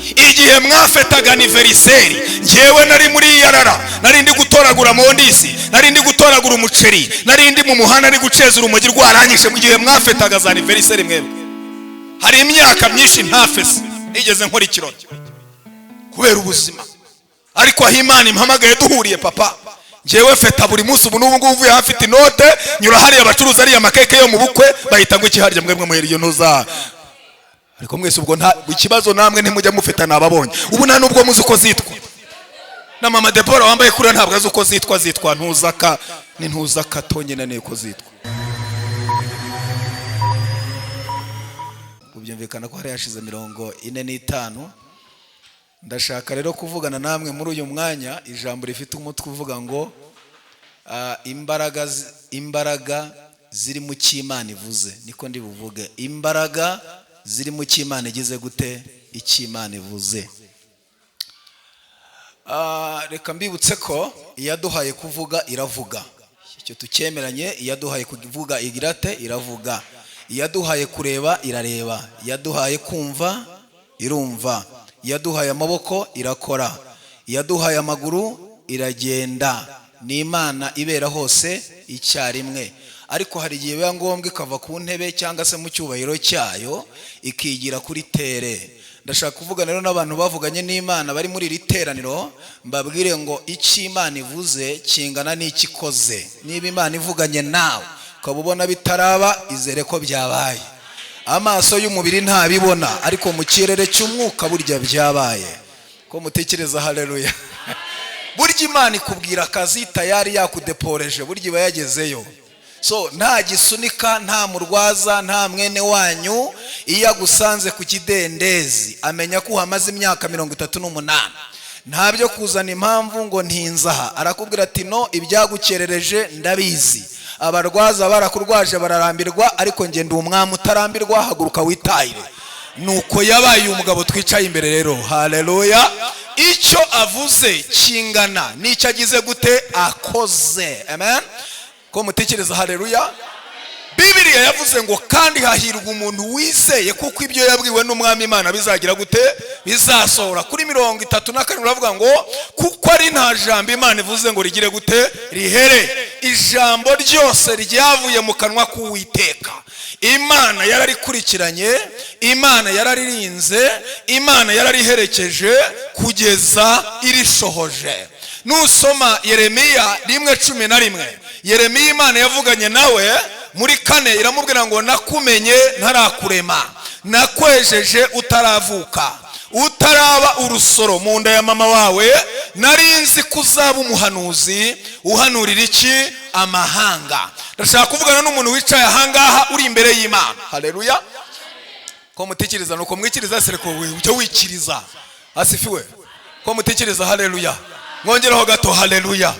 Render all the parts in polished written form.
igihe mwafetaga aniveriseri njyewe nari muri yarara, nari ndi gutoragura mondisi, nari ndi gutoragura umuceri, nari ndi mu muhanda ari guceza urumogi rwaranyishe. Mu gihe mwafetaga za aniveriseri mwebwe, hari imyaka myinshi ntafese nigeze nkora ikirori kubera ubuzima. Ariko aho Imana impamagaye duhuriye papa, njyewe feta buri munsi. Ubu n'ubu ngubu uvuye hafite inote, nyura hariya abacuruza ariya makeke yo mu bukwe bahita ngo ikiharya mwebwe muhera iyo ntuza. Ariko mwese ubwo nta ikibazo, namwe ntimujya mufeta nababonye. Ubu nta nubwo muzi uko zitwa, na mama Debora wambaye kuri ntabwo azi uko zitwa ntuzaka ni ntuzaka tonyine neko zitwa. Ubyumvikana ko hari yashize 45. Ndashaka rero kuvugana namwe muri uyu mwanya ijambo rifite umutwe uvuga ngo imbaraga ziri mu cy'Imana ivuze. Niko ndi buvuge, imbaraga ziri mu cy'Imana igize gute, icy'Imana ivuze. Reka mbibutse ko iyaduhaye kuvuga iravuga, icyo tucyemeranye. Iyaduhaye kuvuga igirate iravuga, iyaduhaye kureba irareba, iyaduhaye kumva irumva, iyaduhaye amaboko irakora, iyaduhaye amaguru iragenda. Ni Imana ibera hose icyarimwe. Ariko hari igihe biba ngombwa ikava ku ntebe cyangwa se mu cyubahiro cyayo ikigira kuri tere. Ndashaka kuvuga rero n'abantu bavuganye n'Imana bari muri iri teraniro, mbabwire ngo icyo Imana ivuze kingana n'iki ikoze. Niba Imana ivuganye nawe ukaba ubona bitaraba, izere ko byabaye. Amaso y'umubiri ntabibona, ariko mu kirere cy'umwuka burya byabaye. Ko mutekereza? Haleluya. Burya Imana ikubwira akazi tayari yakudeporeje, burya iba yagezeyo. So nta gisunika, nta murwaza, nta mwene wanyu iyo agusanze ku kidendezi amenya ko uhamaze imyaka 38. Nta byo kuzana impamvu ngo ntinzaha. Arakubwira ati no, ibyagukerereje ndabizi. Abarwaza barakurwaje bararambirwa, ariko nge ndi umwami utarambirwa, haguruka witahire. Nuko yabaye umugabo twicaye imbere rero. Haleluya. Icyo avuze kingana n'icyo agize gute, akoze. Amen. Ko mutekereza? Haleluya. Bibiliya yavuze ngo kandi hahirwa umuntu wizeye kuko ibyo yabwiwe n'umwami Imana bizagira gute, bizasohora. Kuri 34 uravuga ngo kuko ari nta jambo Imana ivuze ngo rigire gute, rihere. Ijambo ryose ryavuye mu kanwa k'Uwiteka. Imana yararikurikiranye, Imana yararirinze, Imana yarariherekeje kugeza irishohoje. Nusoma Yeremiya 1:11, Yeremiya Imana yavuganye nawe muri 4 iramubwira ngo nakumenye ntarakurema, nakwejeje utaravuka, utaraba urusoro mu nda ya mama wawe, narinzi kuzaba umuhanuzi uhanurira iki, amahanga. Ndashaka kuvugana n'umuntu wicaye ahangaha uri imbere y'Imana. Haleluya. Ko mutekereza nuko mwikiriza sereko we ujye wikiriza. Asifiwe. Ko mutekereza? Haleluya. Mwongeraho gato. Haleluya.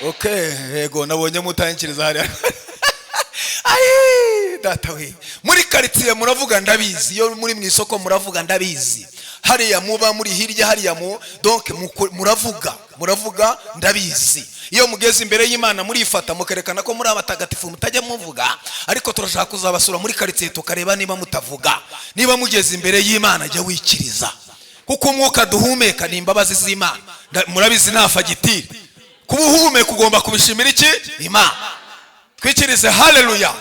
Okay, yego nabonye mutankiriza hariya. Ai data we, muri quartier muravuga ndabizi, iyo muri mu isoko muravuga ndabizi, hariya muba muri hirya hariya donc muravuga ndabizi. Iyo mugeze imbere y'Imana murifata mukerekana ko muri abatagatifu mutajya muvuga, ariko turashaka kuzabasura muri quartier tukareba niba mutavuga. Niba mugeze imbere y'Imana jya wikiriza, kuko umwuka duhumeka ni imbabazi z'Imana. Murabizi nta fagitire. Kubuhumeka ugomba kubishimira iki, Imana. Twikirize. Haleluya.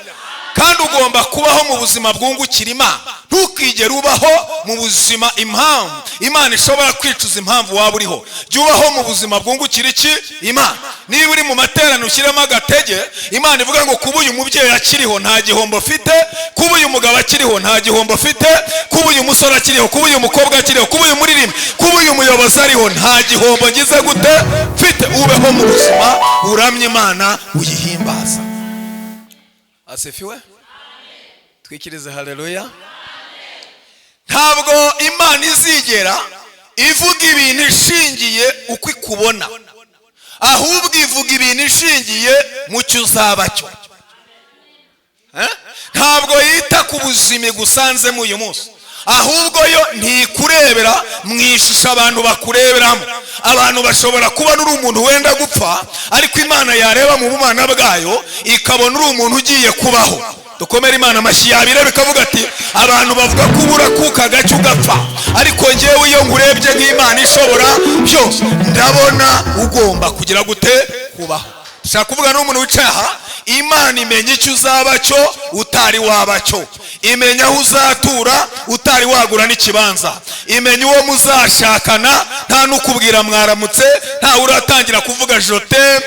Kandi ugomba kubaho mu buzima bwungukira Imana. Ntukigere ubaho mu buzima impamvu Imana ishobora kwicuza impamvu waba uriho. Jya ubaho mu buzima bwungukira iki, Imana. Niba uri mu materaniro ushyiremo agatege, Imana ivuga ngo kuba uyu mubyeyi akiriho nta gihombo afite, kuba uyu mugabo akiriho nta gihombo afite, kuba uyu musore akiriho, kuba uyu mukobwa akiriho, kuba uyu muririmbi, kuba uyu muyobozi ariho nta gihombo ngize gute mfite. Ubeho mu buzima uramye Imana uyihimbaza. Asifiwe. Twikirize. Haleluya. Ntabwo Imana izigera ivuga ibintu ishingiye uko ikubona, ahubwo ivuga ibintu ishingiye mu cyo uzaba cyo. Ntabwo yita ku buzima gusanzemo uyu munsi, ahubwo yo ntikurebera mu ishusho abantu bakureberamo. Abantu bashobora kuba uri umuntu wenda gupfa, ariko Imana yareba mu bumana bwayo ikabona uri umuntu ugiye kubaho. dukomere Imana amashyi yabire bikavuga ati abantu bavuga ko ubura kuka gace ugapfa, ariko njyewe iyo nkurebye nk'Imana ishobora byose ndabona ugomba kugira gute kubaho. Shaka kuvuga n'umuntu wicaye aha, Imana imenya icyo uzaba cyo utari waba cyo, imenya aho uzatura utari wagura n'ikibanza, imenya uwo muzashakana nta n'ukubwira mwaramutse, nta uratangira kuvuga jote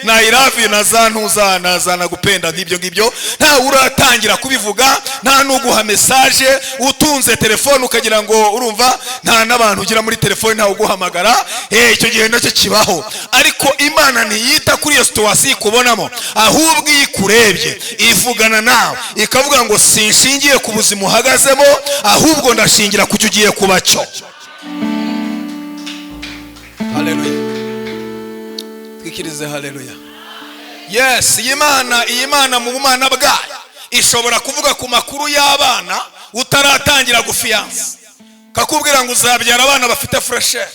na I love you na zana gupenda nk'ibyo, nta uratangira kubivuga, nta n'uguha message utunze telefone ukagira ngo urumva, nta n'abantu ugira muri telefone nta uguhamagara. Icyo gihe nacyo kibaho, ariko Imana ntiyita kuri iyo situation ikubonamo, ahubwo ikurebye ivugana nawe ikavuga ngo sinshingiye ku buzima uhagazemo, ahubwo ndashingira ku cyo ugiye kuba cyo. Haleluya, twikirize haleluya. Yes, iyi Mana mu bumana bwayo ishobora kuvuga ku makuru y'abana utaratangira gufiyansa, kakubwira ngo uzabyara abana bafite fresher,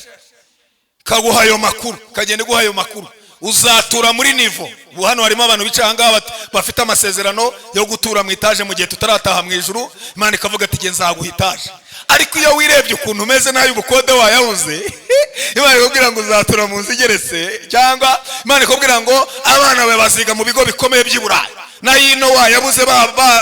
kaguha ayo makuru, kagende guha ayo makuru, uzatura muri nivo. Ubu hano harimo abantu bicaye ahangaha bafite amasezerano yo gutura mu itaje mu gihe tutarataha mu ijuru. Imana ikavuga ati nzaguha itaje, ariko iyo wirebye ukuntu umeze nayo ubukode wayabuze, Imana ikubwira ngo uzatura mu nzu igeretse, cyangwa Imana ikubwira ngo abana bawe baziga mu bigo bikomeye by'i Burayi, na yino wayabuze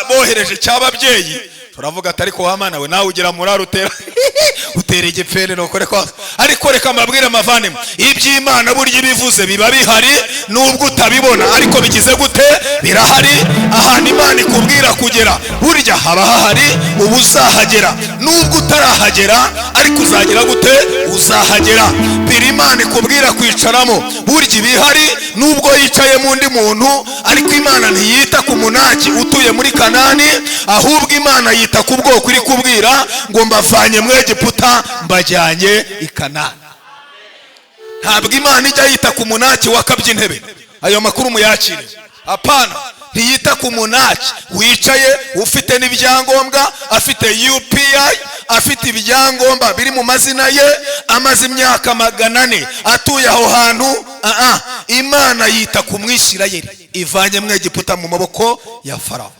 bohereje cy'ababyeyi. Turavuga ati ariko wa Mana we nawe ugira murara utera igipfere nokore kwose. Ariko reka mbabwire amavane, iby'Imana burya ibivuze biba bihari nubwo utabibona, ariko bigize gute birahari. Ahantu Imana ikubwira kugera burya haba hahari, ubu uzahagera nubwo utarahagera, ariko uzagira gute uzahagera. Biri Imana ikubwira kwicaramo burya ibihari nubwo yicaye mu ndi muntu, ariko Imana ntiyita ku munaki utuye muri Kanani, ahubwo Imana yita ku bwoko iri kubwira ngo mbavanye mu Egiputa mbajyanye i Kanani. Ntabwo Imana ijya yita ku munaki wakabye intebe, ayo makuru muyakire. Apana, ntiyita ku munaki wicaye ufite n'ibyangombwa, afite UPI, afite ibyangombwa biri mu mazina ye, amaze imyaka 400 atuye aho hantu. Imana yita ku Mwisirayeli ivanye mu Egiputa mu maboko ya Farawo.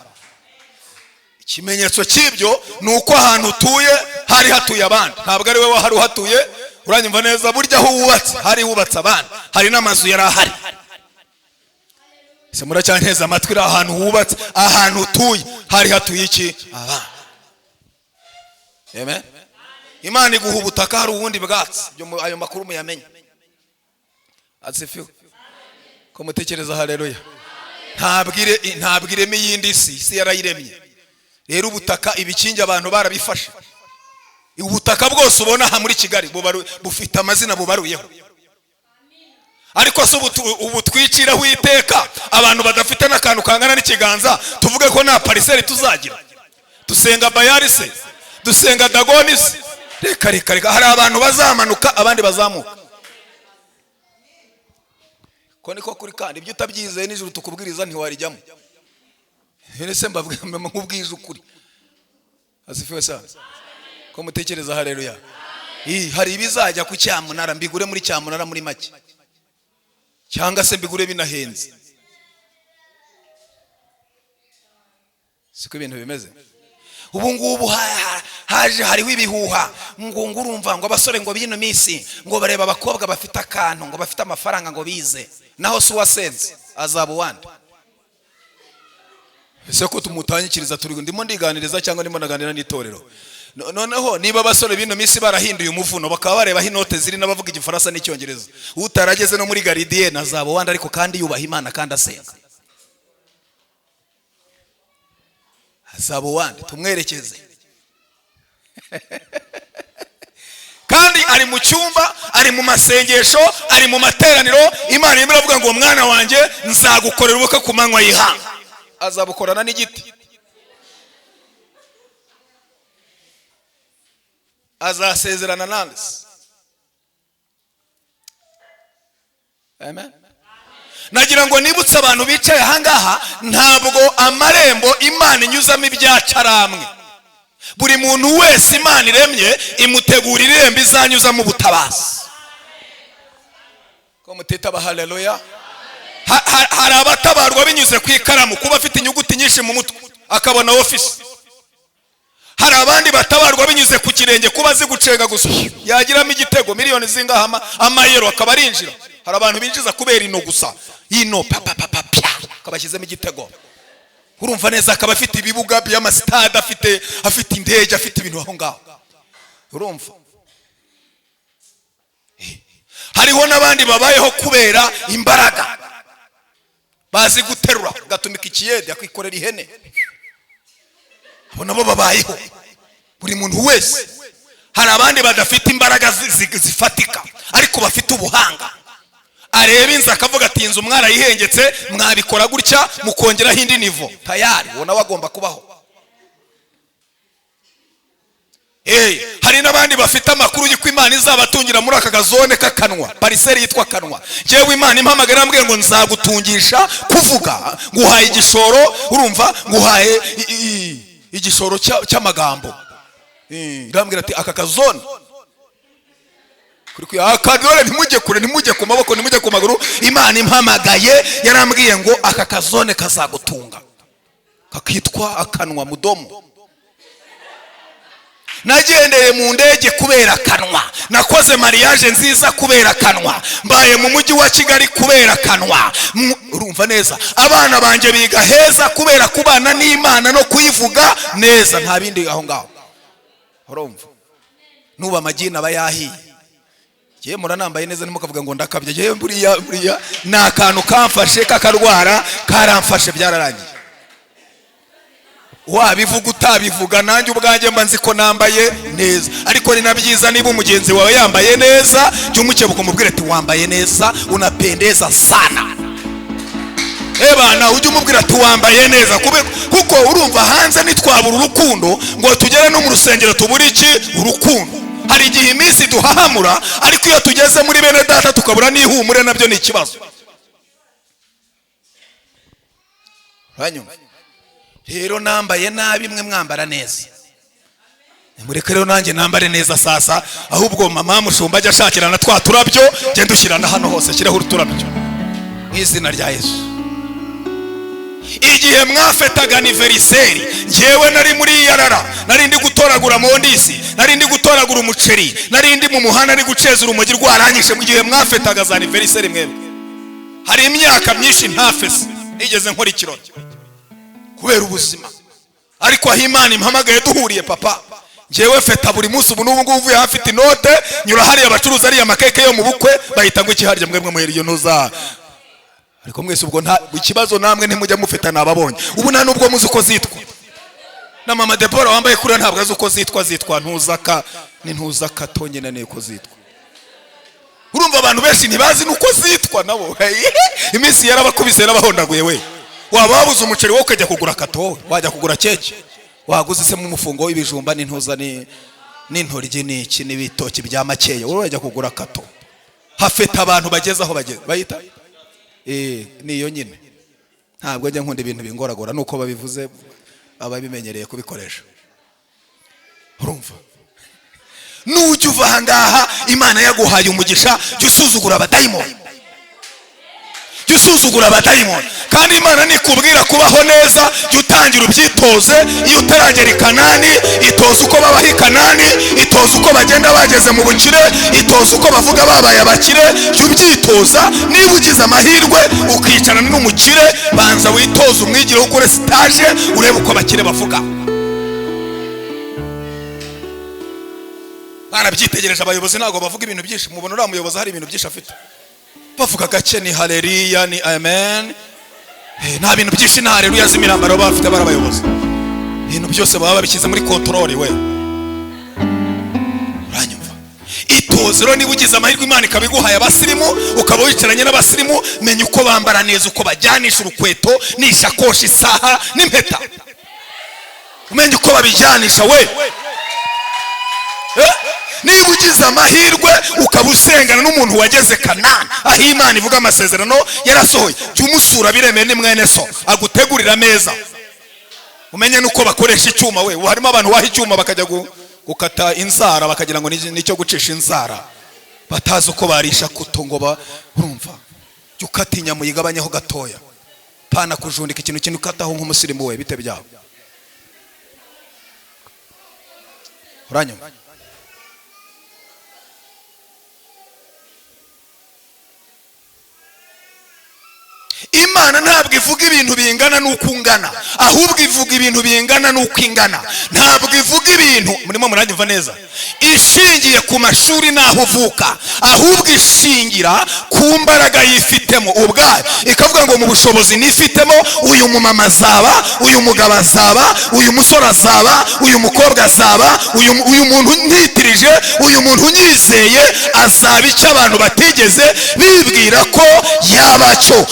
Ikimenyetso cy'ibyo ni uko ahantu utuye hari hatuye abandi, ntabwo ari wowe hari uhatuye. Uranyumva neza? Burya aho wubatse hari hubatse abandi, hari n'amazu yari ahari. Se muracyanteza amatwi, ari ahantu hubatse, ahantu utuye hari hatuye iki? Abandi. Amen. Imana iguha ubutaka hari ubundi bwatsi, ayo makuru muyamenye. Atsifiwe ko mutekereza. Haleluya. Ntabwireme yindi si yarayiremye. Rero ubutaka ibikingi abantu barabifashe, ubutaka bwose ubona aha muri Kigali bufite amazina bubaruyeho, ariko se ubu twiciraho iteka abantu badafite n'akantu kangana n'ikiganza tuvuge ko nta pariseri tuzagira? Dusenga Bayali se, dusenga Dagoni se? Reka hari abantu bazamanuka abandi bazamuka. Ko niko kuri, kandi ibyo utabyizeye nijoro tukubwiriza ntiwarijyamo. Nese mbabwira nkubwije ukuri. Asifiwe sana. Ko mutekereza? Haleluya. Hari ibizajya ku cyamunara mbigure muri cyamunara muri make, cyangwa se mbigure binahenze. Siko ibintu bimeze. Ubu ngubu hariho ibihuha ngo urumva ngo abasore ngo bino minsi ngo bareba abakobwa bafite akantu, ngo bafite amafaranga ngo bize, naho si uwasenze azaba uwandi. Ese ko tumutanyikiriza ndimo ndiganiriza cyangwa ndimo naganira n'itorero? Noneho niba abasore bino minsi barahinduye umuvuno bakaba barebaho inote ziri n'abavuga igifaransa n'icyongereza, utarageze no muri Garidiye nazaba wandi, ariko kandi yubaha Imana kandi asenga, azaba wandi. Tumwerekeze. Kandi ari mu cyumba, ari mu masengesho, ari mu materaniro. Imana irimo iravuga ngo mwana wanjye nzagukorera ubukwe ku manywa y'ihanga. Azabukorana n'igiti, azasezerana nande. Amen. Nagira ngo nibutse abantu bicaye ahangaha, ntabwo amarembo Imana inyuzamo ibyacaramwe. Buri muntu wese Imana iremye imutegura irembo izanyuzamo ubutabazi. Ko mutitaba haleluya. Hari abatabarwa binyuze ku ikaramu, kuba afite inyuguti nyinshi mu mutwe. akabona office. Hari abandi batabarwa binyuze ku kirenge kuba azi gucenga gusa yagiramo igitego miliyoni zingaha amayero akaba arinjira. Hari abantu binjiza kubera ino gusa ino papa akabashyizemo igitego. Urumva neza akaba afite ibibuga by'amastade, afite indege, afite ibintu aho ngaho. Urumva hariho n'abandi babayeho kubera imbaraga, bazi guterura gatumika ikiyede akikorera ihene. Abo nabo babayeho buri muntu wese. Hari abandi badafite imbaraga zifatika ariko bafite ubuhanga, areba inzu akavuga ati inzu mwarayihengetse, mwabikora gutya mukongeraho indi nivo tayari, ubona wagomba kubaho. Hari n'abandi bafite amakuru y'uko Imana izabatungira muri aka gazone k'akanwa, pariseri yitwa kanwa. Jewe Imana impamagara ambwiye ngo nzagutungisha kuvuga, nguhaye igishoro. Urumva nguhaye igishoro cy'amagambo. Irambwira ati aka kazone kuri akadore ntimujye kure, ntimujye ku maboko, ntimujye ku maguru. Imana impamagaye yarambwiye ngo aka kazone kazagutunga, kakitwa akanwa mudomo. Nagendeye mu ndege kubera kanwa, nakoze mariage nziza kubera kanwa, mbaye mu mujyi wa Kigali kubera kanwa. Urumva neza, abana banje biga heza kubera kubana n'Imana no kuyivuga neza, nta bindi aho ngaho. Urumva nuba amagina bayahiye, je muranambaye neza ntimukavuga ngo ndakabye. Je buriya na kantu kamfashe kakarwara karamfashe byararangiye. Wabivuga utabivuga nanjye ubwanjye mba nzi ko nambaye neza. Ariko ni nabyiza niba umugenzi wawe yambaye neza, jya umukebuka umubwire ati wambaye neza, unapendeza sana. Bana ujye umubwira ati wambaye neza, kuko urumva hanze nitwabura urukundo ngo tugere no mu rusengero tubura iki urukundo. Hari igihe iminsi duhahamura, ariko iyo tugeze muri bene data tukabura n'ihumure, nabyo ni ikibazo. Hanyuma rero nambaye nabi, mwe mwambara neza. Mureke rero nanjye nambare neza sasa, ahubwo mama mushumba ajya ashakirana twa turabyo, genda dushyirana hano hose, shyireho uruturabyo mu izina rya Yesu. Igihe mwafetaga anniversaire, njyewe nari muri yarara, nari ndi gutoragura mondisi, nari ndi gutoragura umuceri, nari ndi mu muhanda ari guceza urumogi rwaranyishe. Mu gihe mwafetaga za anniversaire mwebwe, hari imyaka myinshi ntafese nigeze nkora ikirori kubera ubuzima. Ariko aho Imana impamagaye duhuriye papa, njyewe feta buri munsi. Ubu n'ubu ngubu hafite inote, nyura hariya abacuruza ariya makeke yo mu bukwe bahita ngo ikiharya mwebwe muhera iyo ntuza. Ariko mwese ubwo nta ikibazo, namwe ntimujya mufeta nababonye. Ubu nta nubwo muzi uko zitwa. Na mama Debora wambaye kuri ntabwo azi uko zitwa ntuzaka ni ntuzaka tonyene neko zitwa. Urumva abantu benshi ntibazi nuko zitwa nabo. Iminsi yarabakubise n'abahondaguye we. Waba wabuze umuceri wo kujya kugura kato, wajya kugura keke, waguze se mu mufungo w'ibijumba n'intuza n'intoryi n'iki n'ibitoki bya makeya, wowe wajya kugura kato. Hafeta abantu bageze aho bageze bayita niyo nyine. Ntabwo njya nkunda ibintu bingoragora nuko babivuze ababimenyereye kubikoresha. Urumva nujya uva ahangaha Imana yaguhaye umugisha, jya usuzugura abadayimoni, jya usuzugura abadayimoni. Kandi Imana nikubwira kubaho neza, jya utangira ubyitoze. Iyo utaragera i Kanani, itoza uko babaho i Kanani, itoza uko bagenda bageze mu bukire, itoza uko bavuga babaye abakire. Jya ubyitoza. Niba ugize amahirwe ukicarana n'umukire, banza witoze umwigire, ukore stage, urebe uko abakire bavuga. Barabyitegereje abayobozi, ntabwo bavuga ibintu byinshi. Mubona uriya muyobozi hari ibintu byinshi afite, bavuga gake ni haleluya ni amen. Nta bintu byinshi na haleluya z'imirambaro bafite barabayobozi. Ibintu byose baba babishyize muri control we. Uranyumva? Itoze rero niba ugize amahirwe Imana ikabiguhaye abasirimu, ukaba wicaranye n'abasirimu, menya uko bambara neza, uko bajyanisha urukweto n'ishakoshi, isaha n'impeta. Umenye uko babijyanisha we. Niba ugize amahirwe ukaba usengana n'umuntu wageze Kanani, aho Imana ivuga amasezerano yarasohoye, jya umusura biremeye ni mwene so, agutegurira ameza. Umenye nuko bakoresha icyuma we. Harimo abantu waha icyuma bakajya gukata inzara, bakagira ngo nicyo gucisha inzara, batazi uko barisha kuto ngo urumva. Jya ukata inyama uyigabanyeho gatoya, pana kujundika ikintu ukataho nk'umusirimu we, bite byawe. uranyumva? Imana ntabwo ivuga ibintu bingana n'uko ungana, ahubwo ivuga ibintu bingana n'uko ingana. Ntabwo ivuga ibintu, murimo muranyumva neza, ishingiye ku mashuri n'aho uvuka, ahubwo ishingira ku mbaraga yifitemo ubwayo. Ikavuga ngo mu bushobozi nifitemo, uyu mumama azaba, uyu mugabo azaba, uyu musore azaba, uyu mukobwa azaba, uyu muntu ntitirije, uyu muntu unyizeye azaba icyo abantu batigeze bibwira ko yaba cyo.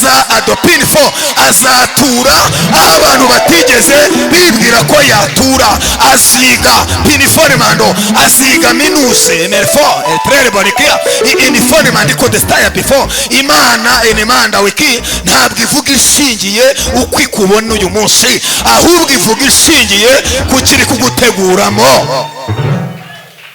Adopinfo azatura aho abantu batigeze bibwira ko yatura. Asiga piniformando, asiga minuse nerfo etrere bonikia iniformando ko destaya before. Imana enemanda wiki ntabwo ivuga ishingiye uko ikubona uyu munsi, ahubwo ivuga ishingiye ku kiri kuguteguramo.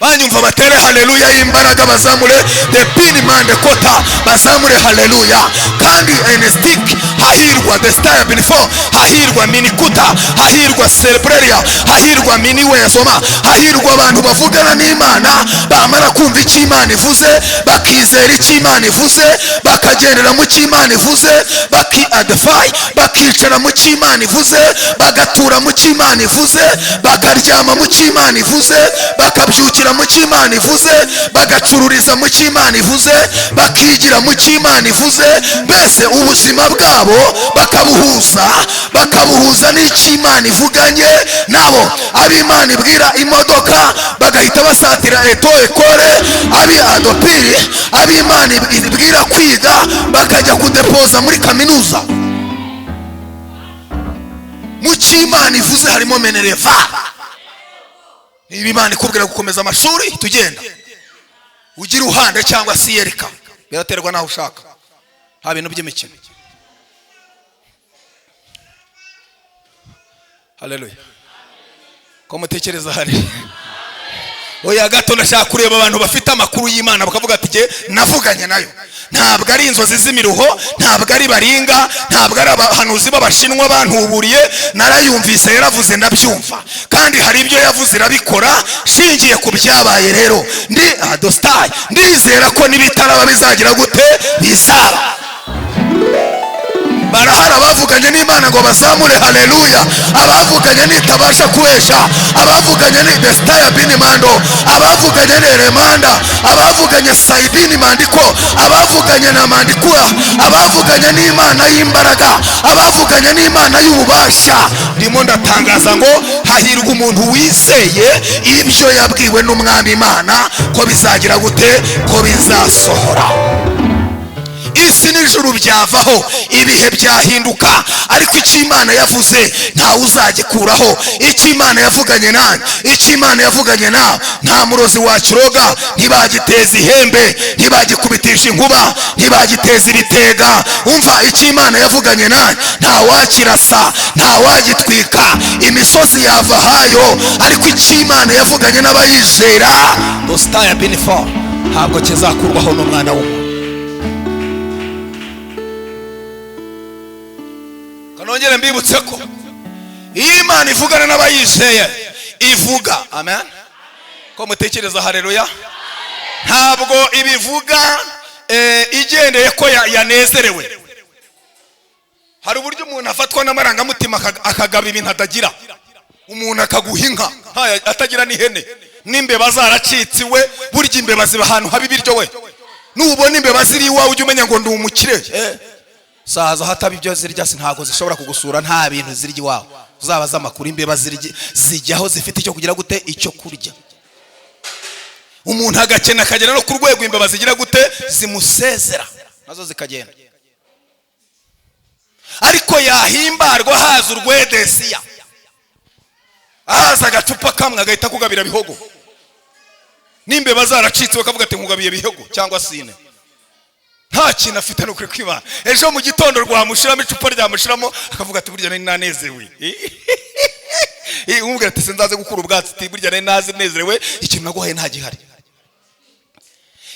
Banyumva batere haleluya y'imbaraga, bazamure the pin mande kota, bazamure haleluya. Kandi enestik hahirwa the star before, hahirwa minikuta, hahirwa celebreria, hahirwa miniwezoma, hahirwa abantu bavugana n'Imana, bamara kumva icyo Imana ivuze, bakizera icyo Imana ivuze, bakagendera mu cyo Imana ivuze, baki-adify, bakicara mu cyo Imana ivuze, bagatura mu cyo Imana ivuze, bakaryama mu cyo Imana ivuze, bakabyukira mu cyo Imana ivuze, bagacururiza mu cyo Imana ivuze, bakigira mu cyo Imana ivuze. Mbese ubuzima bwabo bakabuhuza n'icyo Imana ivuganye nabo. Ab'Imana ibwira imodoka bagahita basatira ekole, abi adopiri, ab'Imana ibwira kwiga bakajya kudepoza muri kaminuza. Mu cyo Imana ivuze harimo menereva. Niba Imana ikubwira gukomeza amashuri, tugenda ugira uhande cyangwa siyerika, biraterwa naho ushaka. Ha bintu by'imikino. Haleluya. Ko mutekereza hari oya gato ndashaka kureba abantu bafite amakuru y'Imana bakavuga ati je navuganye nayo. Ntabwo ari inzozi z'imiruho, ntabwo ari baringa, ntabwo ari abahanuzi b'abashinwa bantuburiye. Narayumvise yaravuze ndabyumva, kandi hari ibyo yavuze irabikora. Shingiye ku byabaye rero ndi adostai, ndizera ko nibitaraba bizagira gute bizaba. Barahara abavuganye n'Imana ngo bazamure haleluya, abavuganye nitabasha kubesha, abavuganye ni destaya binimando, abavuganye n'eremanda, abavuganye saidini mandiko, abavuganye na mandikura, abavuganye n'Imana y'imbaraga, abavuganye n'Imana y'ububasha. Ndimo ndatangaza ngo hahirwa umuntu wizeye ibyo yabwiwe n'Umwami Imana ko bizagira gute, ko bizasohora. Isi n'ijuru byavaho, ibihe byahinduka, ariko icyo Imana yavuze ntawe uzagikuraho. Icyo Imana yavuganye nanjye, icyo Imana yavuganye nawe, nta murozi wakiroga, ntibagiteza ihembe, ntibagikubitisha inkuba, ntibagiteza ibitega. Umva, icyo Imana yavuganye nanjye nta wakirasa, nta wagitwika, imisozi yava hayo. Ariko icyo Imana yavuganye n'abayizera, dostaya benefo, ntabwo kizakurwaho n'umwana w'umuntu. Kanongere mbibutse ko Imana ivugana n'abayizeye, ivuga amen. Ko mutekereza haleluya? Ntabwo ibivuga igendeye ko yanezerewe. Hari uburyo umuntu afatwa n'amarangamutima akagaba ibintu atagira. Umuntu akaguhinka atagira n'ihene, n'imbeba zaracitsiwe. Burya imbeba ziba ahantu habi biryo we. Nubona imbeba ziri iwawe ujye umenya ngo ndi umukire. Saza hataba ibyo zirya ntago zishobora kugusura, nta bintu zirya iwawe. Uzabaza amakuru, imbeba zijyaho zifite icyo kugira gute, icyo kurya. Umuntu agakena akagera no ku rwego imbeba zigira gute, zimusezera nazo zikagenda. Ariko yahimbarwa haza urwedesiya, haza agacupa kamwe agahita kugabira bihogo. N'imbeba zaracitse bakavuga ati nkugabiye bihogo cyangwa sine. Nta kintu afite no kwibana. Ejo mu gitondo rwamushiramo icupa ryamushiramo akavuga ati burya nari nanezerewe. Umubwira ati sinzaze gukura ubwatsi, ati burya nari nanezerewe, ikintu naguhaye nta gihari.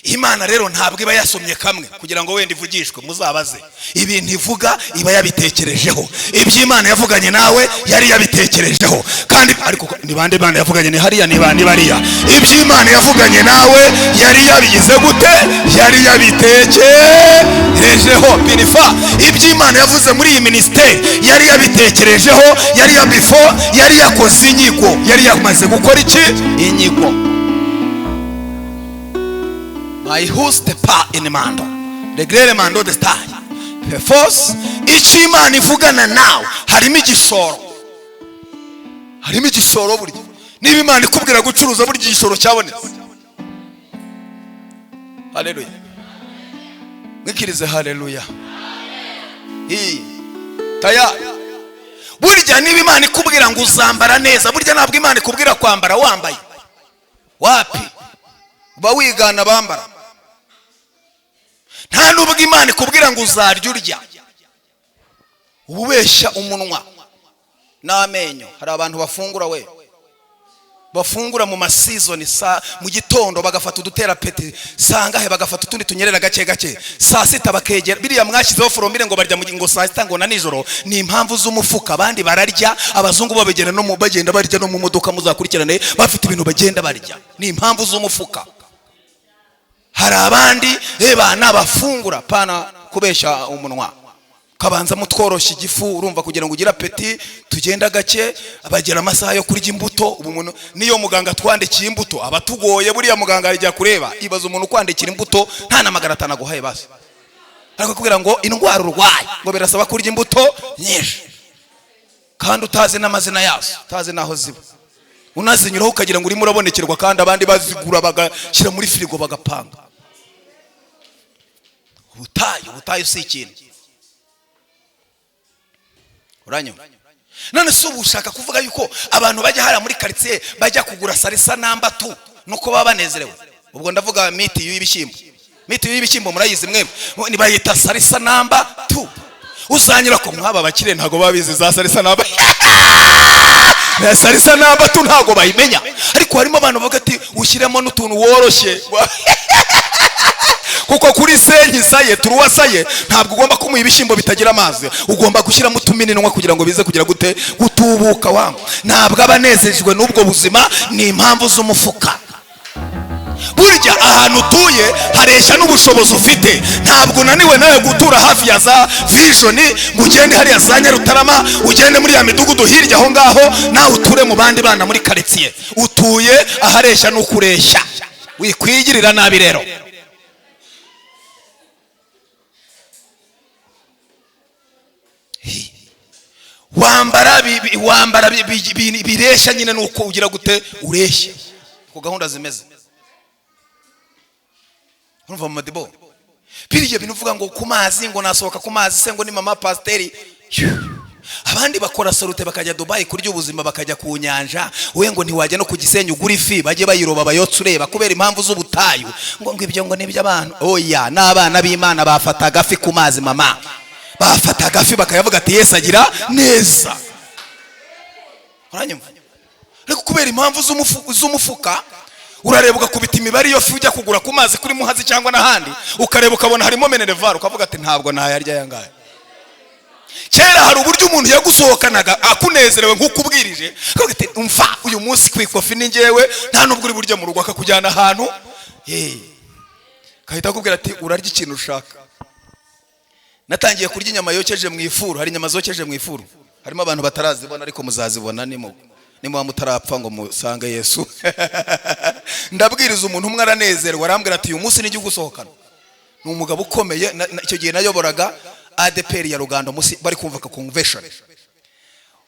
Imana rero ntabwo iba yasomye kamwe kugira ngo wenda ivugishwe, muzabaze ibintu ivuga iba yabitekerejeho. Iby'Imana yavuganye nawe yari yabitekerejeho. Kandi ariko ni bande Imana yavuganye ni hariya ni bariya. Iby'Imana yavuganye nawe yari yabigize gute? Yari yabitekerejeho. Binifa iby'Imana yavuze muri iyi ministeri yari yabitekerejeho, yari ya before, yari yakoze inyigo, yari yamaze gukora iki? Inyigo. My who's the pa in mando the great mando the star the force icy'Imana ivugana nawe harimo igisoro, harimo igisoro. Burya niba Imana ikubwira gucuruza burya igisoro cyabonetse. Haleluya, mwikirize haleluya. Taya burya niba Imana ikubwira ngo uzambara neza, burya ntabwo Imana ikubwira kwambara wambaye. Wapi uba wigana bambara. Nta nubwo Imana ikubwira ngo uzarya urya, ububeshya umunwa n'amenyo. Hari abantu bafungura bafungura mu masizoni mu gitondo bagafata udutera peti, sangahe bagafata utundi tunyerera gake gake, saa sita bakegera biriya mwashyizeho forombire ngo barya ngo saa sita ngo na nijoro. Ni impamvu z'umufuka. Abandi bararya, abazungu babegera no mu bagenda barya no mu modoka, muzakurikirane bafite ibintu bagenda barya. Ni impamvu z'umufuka. Hari abandi bana bafungura pana kubeshya umunwa, kabanza mutworoshya igifu urumva kugira ngo ugira apeti, tugenda gake. Abagera amasaha yo kurya imbuto. Umuntu niyo muganga twandikiye imbuto abatugoye, buriya muganga ajya kureba ibaza umuntu kwandikira imbuto nta na magana 5 aguhaye basi, ariko kubwira ngo indwara urwaye ngo birasaba kurya imbuto nyinshi, kandi utazi n'amazina yazo, utazi naho ziba. Unazinyuraho ukagira ngo urimo urabonekerwa, kandi abandi bazigura bagashyira muri firigo bagapanga. Ubutayu si ikintu. Uranyuma? None se ubu ushaka kuvuga yuko abantu bajya hara muri quartier bajya kugura salisa namba 2 nuko baba banezerewe? Ubwo ndavuga miti y'ibishyimbo. Miti y'ibishyimbo murayizi mwe, ni bayita salisa namba 2. Uzanyura ko mwaba bakire ntago babizi za salisa namba na salisa namba 2 ntago bayimenya. Ariko harimo abantu bavuga ati ushyiremo n'utuntu woroshye kuko kuri senyi saye turuwa saye ntabwo ugomba kumuha ibishyimbo bitagira amazi, ugomba gushyiramo utumininwa kugira ngo bize kugira gute gutubuka wangu. Ntabwo abanezejwe n'ubwo buzima, ni impamvu z'umufuka. Burya ahantu utuye hareshya n'ubushobozi ufite. Ntabwo unaniwe nawe gutura hafi ya za Vision ngo ugende hariya za Nyarutarama, ugende muri ya midugudu hirya aho ngaho, nawe uture mu bandi bana muri quartier. Utuye ahareshya n'ukureshya, wikwigirira nabi rero. Wambara biresha nyine nuko ugira gute ureshya ko gahunda zimeze. Urumva mu madibo biriye bintu uvuga ngo ku mazi, ngo nasohoka ku mazi se ngo ni mama pasteri. Abandi bakora salute bakajya Dubai kurya ubuzima, bakajya ku nyanja. We ngo ntiwajya no ku Gisenyi ugura ifi bajye bayiroba bayotse ureba, kubera impamvu z'ubutayu. Ngo ibyo ngo nibyo abantu. Oya, n'abana b'Imana bafata gafi ku mazi mama, bafata gafi bakayavuga ati Yesu agira neza. Uranyumva? Ariko kubera impamvu z'umufuka urareba ugakubita imibare yo ujya kugura ku mazi kuri Muhazi cyangwa n'ahandi, ukareba ukabona harimo Minerval, ukavuga ati ntabwo nayarya yangaye. Kera hari uburyo umuntu yagusohokanaga akunezerewe nk'ukubwirije, akavuga ati umva uyu munsi kwikofi ni ngewe, nta nubwo uri burya mu rugo, akakujyana ahantu kahita akubwira ati urarya ikintu ushaka. Natangiye kurya inyama yokeje mu ifuru. Hari inyama zokeje mu ifuru, harimo abantu batarazibona ariko muzazibona nimuba mutarapfa ngo musange Yesu. Ndabwiriza umuntu umwe aranezerwa, arambwira ati uyu munsi nijye ugusohokana. Ni umugabo ukomeye. Icyo gihe nayoboraga ADPR ya Rugando, munsi bari kumva ka convention.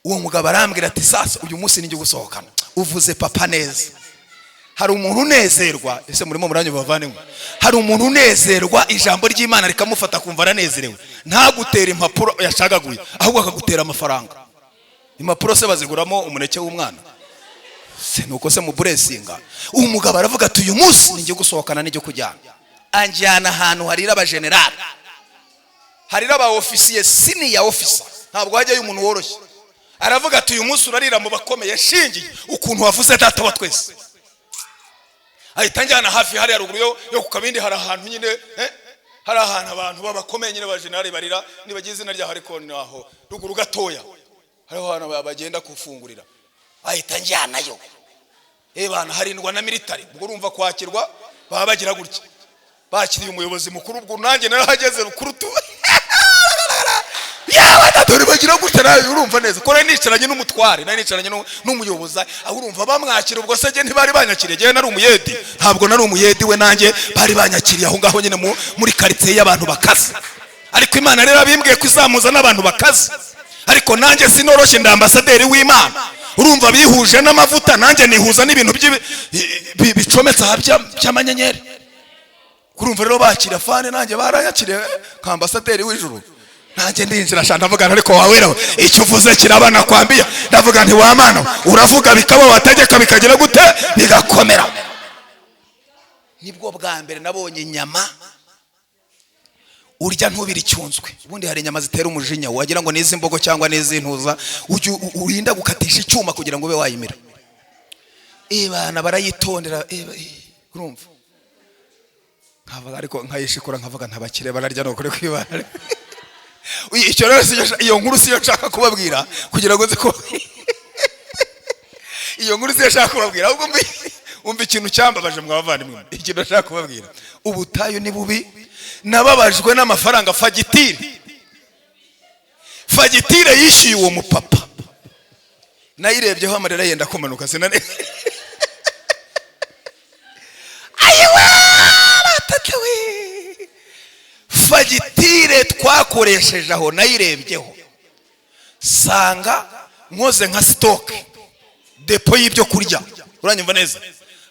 Uwo mugabo arambwira ati sasa uyu munsi nijye ugusohokana. Uvuze papa neza. Hari umuntu unezerwa, ese murimo muranyo bavandimwe, hari umuntu unezerwa ijambo ry'Imana rikamufata kumva aranezerewe, ntagutera impapuro yashagaguye, ahubwo akagutera amafaranga. Impapuro se baziguramo umuneke w'umwana se, nuko se mu blessinga. Umugabo aravuga ati uyu munsi nijye gusohokana n'ijye kujyana. Anjyana ahantu harira aba general, harira aba officier, senior officer, ntabwo hajyayo umuntu woroshye. Aravuga ati uyu munsi urarira mu bakomeye, shingiye ukuntu wavuze data wa twese. ahita njyana hafi hariya ruguru yo ku Kabindi. Hari ahantu nyine hari ahantu abantu babakomeye nyine ba generali barira nibagize izina rya ariko naho ruguru gatoya hari ahantu bagenda kufungurira. Ahita njyanayo bana harindwa na military. Ubwo urumva kwakirwa baba bagira gutya bakiriye umuyobozi mukuru. Ubwo nanjye narahageze rukurutu yawe naturi bagira gutya nayo urumva neza ko nicaranye n'umutware nari nicaranye n'umuyobozi aho urumva bamwakira. Ubwo se ntibari banyakiriye je nari umuyedi, ntabwo nari umuyedi we nanjye bari banyakiriye aho ngaho nyine muri quartier y'abantu bakaze. Ariko Imana rero abimbwiye ko izamuza n'abantu bakaze. Ariko nanjye sinoroshe nda ambasaderi w'Imana. Urumva bihuje n'amavuta nanjye nihuza n'ibintu bicometse by'amanyenyeri. Kurumva rero bakira fane nanjye baranyakiriye ka ambasaderi w'ijuru. Nanjye ndinjira shanda ndavuga ariko wawe rero icyo uvuze kirabana kwambia. Ndavuga nti wa Mana uravuga bikaba wategeka bikagira gute bigakomera. Nibwo bwa mbere nabonye inyama urya ntubiri cyunzwe. Ubundi hari inyama zitera umujinya wagira ngo n'izi mbogo cyangwa n'izi ntuza urinda gukatisha icyuma kugira ngo ube wayimira. Bana barayitondera urumva nkavuga ariko nkayishikura nkavuga ntabakire bararya no kure kwibara. Icyo rero iyo nkuru siyo nshaka kubabwira kugira ngo nze ko iyo nkuru siyo nshaka kubabwira ahubwo umva ikintu cyambabaje mwabavandimwe. Ikintu nshaka kubabwira ubutayu ni bubi. Nababajwe n'amafaranga fagitire yishyuye uwo mupapa. Nayirebyeho amarira yenda kumanuka sinane ayiwe batatewe. Fagitire twakoresheje aho nayirebyeho sanga nkoze nka stock depo y'ibyo kurya. Uranyumva neza?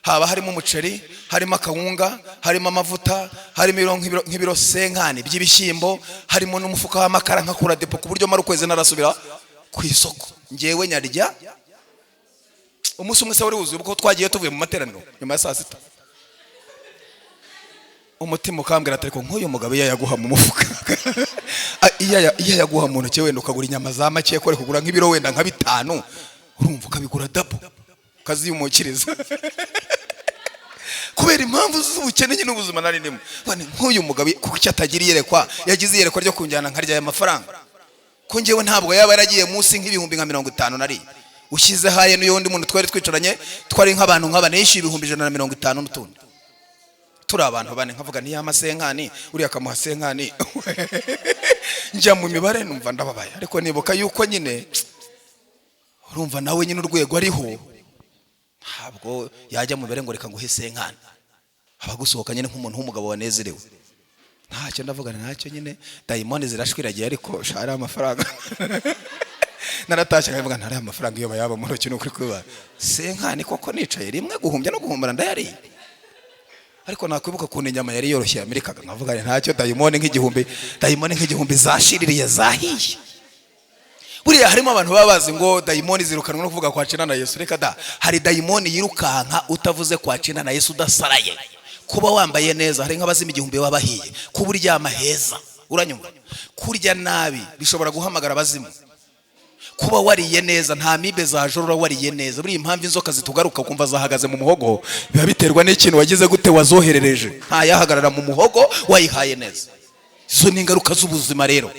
Haba harimo umuceri, harimo akawunga, harimo amavuta, harimo nk'ibiro 50 by'ibishyimbo, harimo n'umufuka w'amakara nkakura depo ku buryo mara ukwezi narasubira ku isoko. Ngewe nyarya umunsi umwe se wari wuzuye ubwo twagiye tuvuye mu materaniro nyuma ya saa 6. Umutima ukambwira ati ko nk'uyu mugabo yaguha mu mufuka iya yaguha mu ntoki wenda ukagura inyama za make kore kugura nk'ibiro wenda nka 5 urumva ukabigura double kazi y'umukiriza kubera impamvu z'ubukene nyine ubuzima nari ndimo. Nk'uyu mugabo kuko cyatagiriye yerekwa yagize yerekwa ryo kunjyana nkarya amafaranga ko ngewe ntabwo yaba yaragiye munsi nk'ibihumbi nka 50 nari ushyize haye n'undi muntu twari twicaranye twari nk'abantu nk'abane yishyuye ibihumbi 150 n'utundi turi abantu bane. Nkavuga ni y'amasenkani uriya kamuha senkani njya mu mibare numva ndababaye. Ariko nibuka yuko nyine urumva nawe nyine urwego ariho ntabwo yajya mu mibare ngo reka nguhe senkani. Abagusohoka nyine nk'umuntu w'umugabo wanezerewe ntacyo ndavuga ntacyo nyine dayimoni zirashwiragiye ariko shara amafaranga naratashye nkavuga ntari amafaranga iyo bayaba mu ntoki n'ukuri kuba senkani koko nicaye rimwe guhumbya no guhumbara ndayari. Ariko nakwibuka kuntu inyama yari yoroshye Amerika nkavuga ntacyo dayimoni nk'igihumbi zashiririye zahiye. Buriya harimo abantu baba bazi ngo dayimoni zirukanwa no kuvuga kwacina na Yesu. Reka da hari dayimoni yirukanka utavuze kwacina na Yesu udasaraye. Kuba wambaye neza hari nk'abazima igihumbi wabahiye. Kuba uryama heza uranyumva. Kurya nabi bishobora guhamagara abazimu. Kuba wariye neza nta mibe zajorora wariye neza. Buri impamvu inzoka zitugaruka kumva zahagaze mu muhogo biba biterwa n'ikintu wagize gute wazoherereje. Nta yahagarara mu muhogo wayihaye neza. Izo ni ingaruka z'ubuzima rero.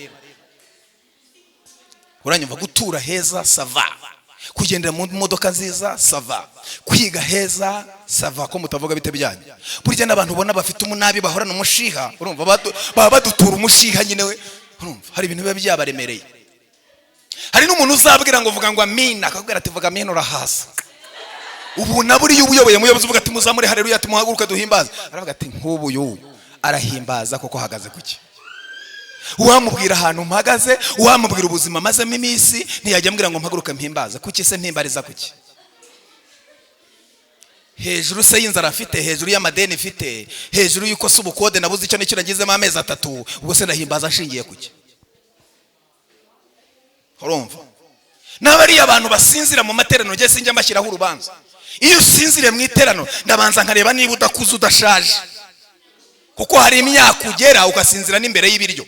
Uranyumva gutura heza sava. Kugendera mu modoka nziza sava. Kwiga heza sava ko mutavuga bite byanyu. Burya n'abantu ubona bafite umunabi bahorana umushiha. Urumva baba badutura umushiha nyine we. Urumva hari ibintu biba byabaremereye. Hari n'umuntu uzabwira ngo vuga ngo amina akakubwira ati vuga amina urahasa. Ubu naburi y'ubuyoboye muyobozi uvuga ati muzamure haleluya ati muhaguruka duhimbaza. Aravuga ati nk'ubu yu arahimbaza koko hagaze kuki. Uwamubwira ahantu mpagaze, uwamubwira ubuzima mazemo iminsi ntiyajya ambwira ngo mpaguruka mpimbaza. Kuki se mpimbariza kuki? Hejuru se y'inzara afite, hejuru y'amadeni ifite, hejuru y'uko se ubukode nabuze icyo n'icyo nagizemo amezi 3, ubwo se ndahimbaza ashingiye kuki? Urumva? N'abari abantu basinzira mu materaniro nge sinjya mbashyiraho urubanza. Iyo usinzire mu iterano ndabanza nkareba niba udakuze udashaje. Kuko hari imyaka ugera ugasinzira n'imbere y'ibiryo.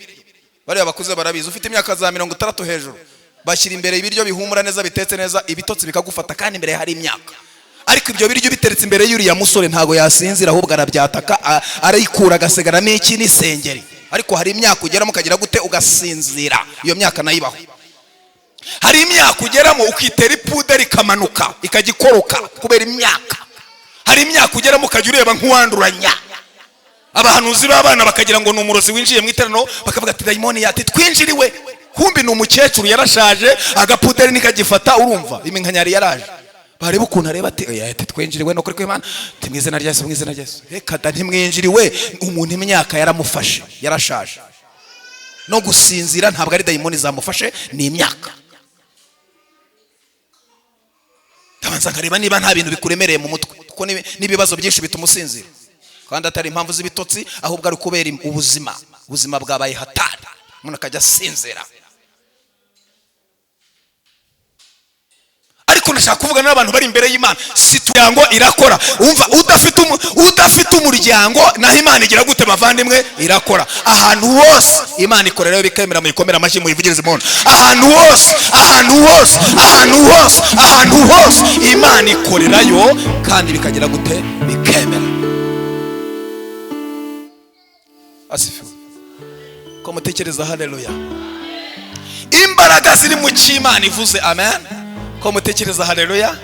Bari abakuze barabizi ufite imyaka za 30 hejuru bashyira imbere ibiryo bihumura neza bitetse neza ibitotsi bikagufata kandi imbere hari imyaka. ariko ibyo biryo biteretse imbere y'uriya musore ntago yasinzira, ahubwo arabyataka, arayikura agasigara n'iki n'isengeri. Ariko hari imyaka ugeramo ukagira gute ugasinzira, iyo myaka nayibaho. Hari imyaka ugeramo ukitera ipuderi ikamanuka ikagikoroka kubera imyaka. Hari imyaka ugeramo ukajya ureba nk'uwanduranya. Abahanuzi b'abana bakagira ngo ni umurozi winjiye mu iterano, bakavuga ati dayimoni yati twinjiriwe, kumbi ni umukecuru yarashaje, agapuderi nikagifata, urumva iminkanyari yaraje. Bareba ukuntu areba ati ati twinjiriwe no kuri kw'Imana, ati mwizina rya Yesu, mwizina rya Yesu. Reka da ntimwinjiriwe, umuntu imyaka yaramufashe, yarashaje. No gusinzira ntabwo ari dayimoni zamufashe, ni imyaka. Tabanza kareba niba nta bintu bikuremereye mu mutwe, kuko n'ibibazo byinshi bituma usinzira, kandi atari impamvu z'ibitotsi, ahubwo ari kubera ubuzima bwabaye hatari, umuntu akajya asinzira. Ariko nashaka kuvuga n'abantu bari imbere y'Imana, si tuyango irakora. Umva, udafite umuryango naho Imana igira gute bavandimwe? Irakora. Ahantu hose Imana ikorera, bikemera muyikomera amashyi muyivugirize impundu. Ahantu hose Imana ikorerayo, kandi bikagira gute? Bikemera. Asifiwe. Ko mutekereza haleluya. Imbaraga ziri mu cy'Imana ivuze, amen. Ko mutekereza haleluya.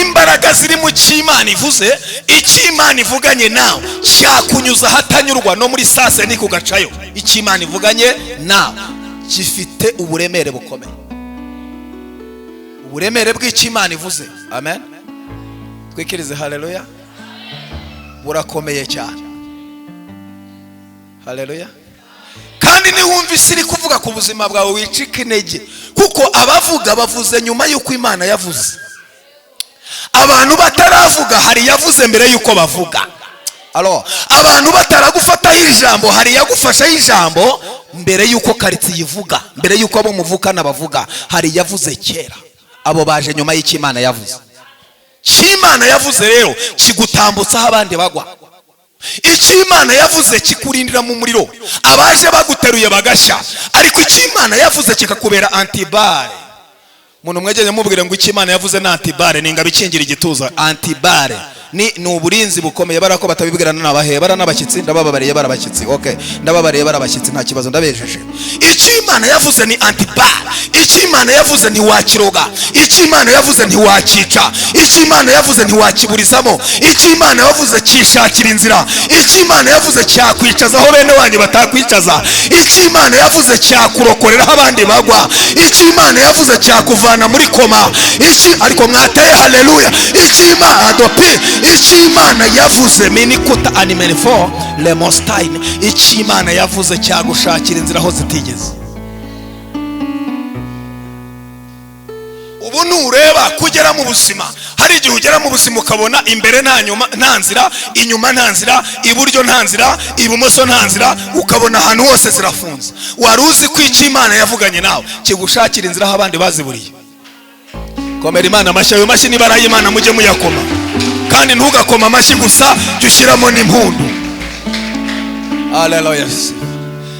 Imbaraga ziri mu cy'Imana ivuze, icy'Imana ivuganye nawe cyakunyuza hatanyurwa no muri sase ni kugacayo. Icy'Imana ivuganye nawe gifite uburemere bukomeye. Uburemere bw'icy'Imana ivuze, amen. Twikirize haleluya. Burakomeye cyane. Haleluya. Kandi niwumvise iri kuvuga ku buzima bwawe wicika intege, kuko abavuga bavuze nyuma y'uko Imana yavuze. Abantu bataravuga hari yavuze mbere y'uko bavuga. Abantu bataragufataho ijambo hari yagufashaho ijambo mbere y'uko karitsiye ivuga, mbere y'uko abo muvukana bavuga, hari yavuze kera. Abo baje nyuma y'icyo Imana yavuze. Cy'Imana yavuze rero kigutambutsaho abandi bagwa. Icyo Imana yavuze kikurindira mu muriro, abaje baguteruye bagashya. Ariko icyo Imana yavuze kikakubera antibare. Umuntu mwegeje mubwire ngo icyo Imana yavuze na antibare, ninga bikingira igituza. Antibare ni uburinzi bukomeye. Barako batabibwirana n'abahe, n'abashyitsi. Ndabababariye barabashyitsi, okay, ndababariye barabashyitsi, nta kibazo, ndabejeje. Icyo Imana yavuze ni antibare. Icyo Imana yavuze ntiwakiroga. Icyo Imana yavuze ntiwakica. Icyo Imana yavuze ntiwakiburizamo. Icyo Imana yavuze cyishakira inzira. Icyo Imana yavuze cyakwicazaho bene wanyu batakwicaza. Icyo Imana yavuze cyakurokoreraho abandi bagwa. Icyo Imana yavuze cyakuvana muri koma. Ariko mwateye haleluya. Icyo Imana yavuze minikota animene for le mostine. Icyo Imana yavuze cyagushakira inzira aho zitigeze. Ubu nureba kugera mu buzima, hari igihe ugera mu buzima ukabona imbere nta nzira, inyuma nta nzira, iburyo nta nzira, ibumoso nta nzira, ukabona ahantu hose zirafunze. Wari uzi ko icyo Imana yavuganye nawe kigushakira inzira aho abandi baziburiye? Komera Imana amashyi. Ayo mashyi niba ari Imana mujye muyakoma, kandi ntugakoma amashyi gusa, jya ushyiramo n'impundu. Haleluya.